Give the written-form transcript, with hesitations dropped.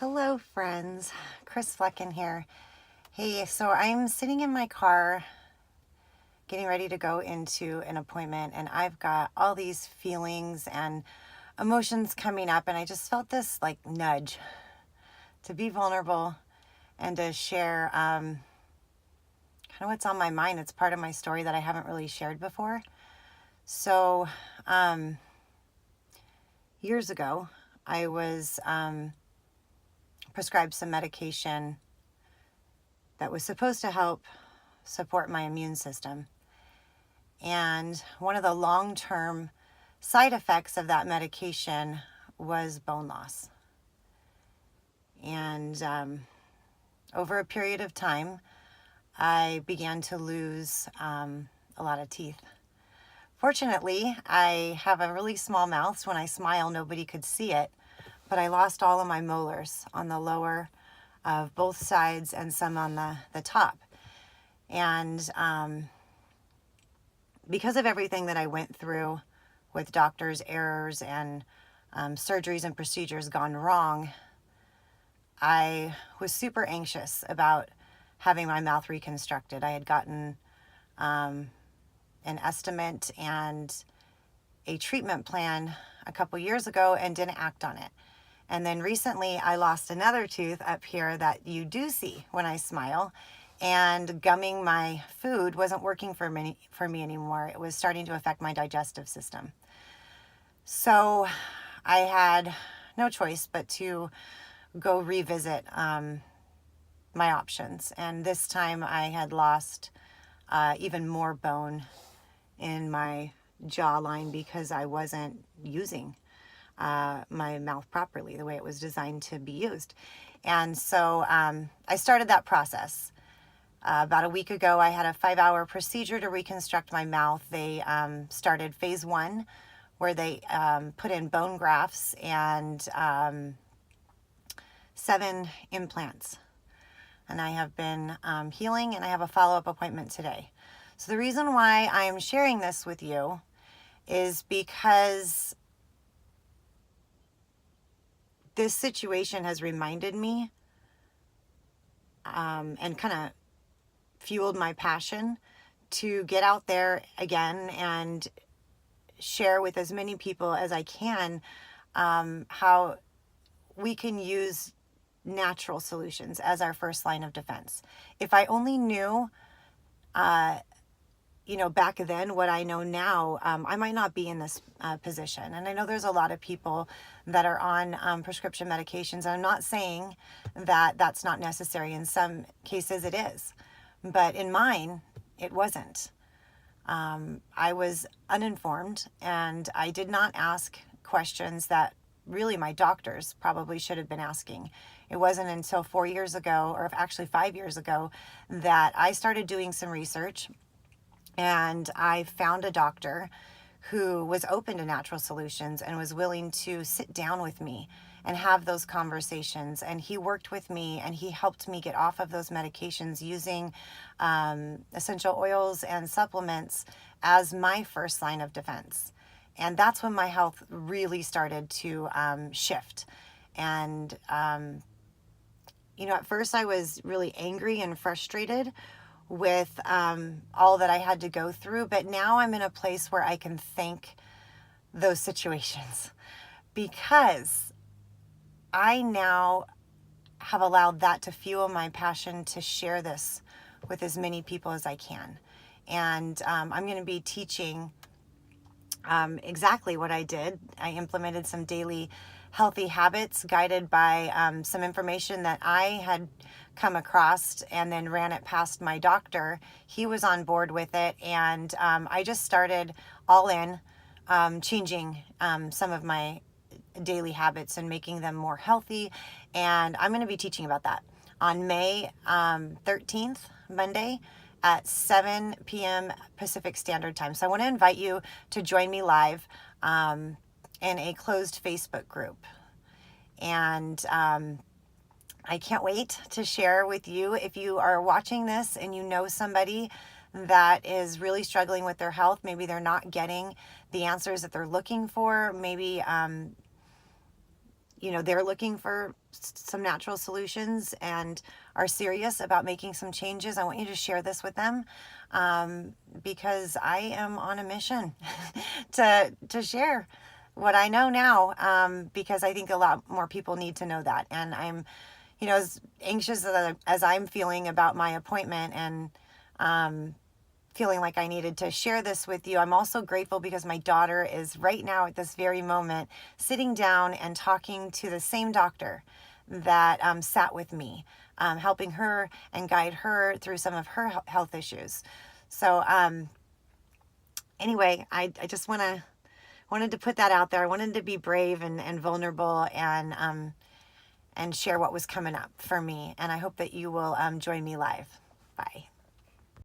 Hello, friends. Chris Flecken here. Hey, so I'm sitting in my car getting ready to go into an appointment, and I've got all these feelings and emotions coming up, and I just felt this like nudge to be vulnerable and to share kind of what's on my mind. It's part of my story that I haven't really shared before. So, years ago, I was prescribed some medication that was supposed to help support my immune system. And one of the long-term side effects of that medication was bone loss. And over a period of time, I began to lose a lot of teeth. Fortunately, I have a really small mouth, so when I smile, nobody could see it. But I lost all of my molars on the lower of both sides and some on the top. And because of everything that I went through with doctors' errors and surgeries and procedures gone wrong, I was super anxious about having my mouth reconstructed. I had gotten an estimate and a treatment plan a couple years ago and didn't act on it. And then recently I lost another tooth up here that you do see when I smile, and gumming my food wasn't working for me anymore. It was starting to affect my digestive system. So I had no choice but to go revisit my options. And this time I had lost even more bone in my jawline because I wasn't using my mouth properly, the way it was designed to be used. And so I started that process. About a week ago, I had a 5-hour procedure to reconstruct my mouth. They started phase 1, where they put in bone grafts and 7 implants. And I have been healing, and I have a follow-up appointment today. So the reason why I am sharing this with you is because this situation has reminded me and kind of fueled my passion to get out there again and share with as many people as I can how we can use natural solutions as our first line of defense. If I only knew, back then what I know now, I might not be in this position. And I know there's a lot of people that are on prescription medications. I'm not saying that that's not necessary. In some cases it is. But in mine, it wasn't. I was uninformed, and I did not ask questions that really my doctors probably should have been asking. It wasn't until 4 years ago, or actually 5 years ago, that I started doing some research, and I found a doctor who was open to natural solutions and was willing to sit down with me and have those conversations. And he worked with me, and he helped me get off of those medications using essential oils and supplements as my first line of defense. And that's when my health really started to shift. And, at first I was really angry and frustrated with all that I had to go through. But now I'm in a place where I can thank those situations, because I now have allowed that to fuel my passion to share this with as many people as I can. And I'm going to be teaching exactly what I did. I implemented some daily healthy habits guided by some information that I had come across, and then ran it past my doctor. He was on board with it, and I just started all in changing some of my daily habits and making them more healthy. And I'm going to be teaching about that on May 13th, Monday, at 7 p.m. Pacific Standard Time. So I want to invite you to join me live in a closed Facebook group. And I can't wait to share with you. If you are watching this and you know somebody that is really struggling with their health, maybe they're not getting the answers that they're looking for, maybe they're looking for some natural solutions and are serious about making some changes, I want you to share this with them, because I am on a mission to share what I know now, because I think a lot more people need to know that. And I'm, as anxious as I'm feeling about my appointment and feeling like I needed to share this with you, I'm also grateful because my daughter is right now at this very moment sitting down and talking to the same doctor that sat with me, helping her and guide her through some of her health issues. So anyway, I just wanted to put that out there. I wanted to be brave and vulnerable and share what was coming up for me. And I hope that you will join me live. Bye.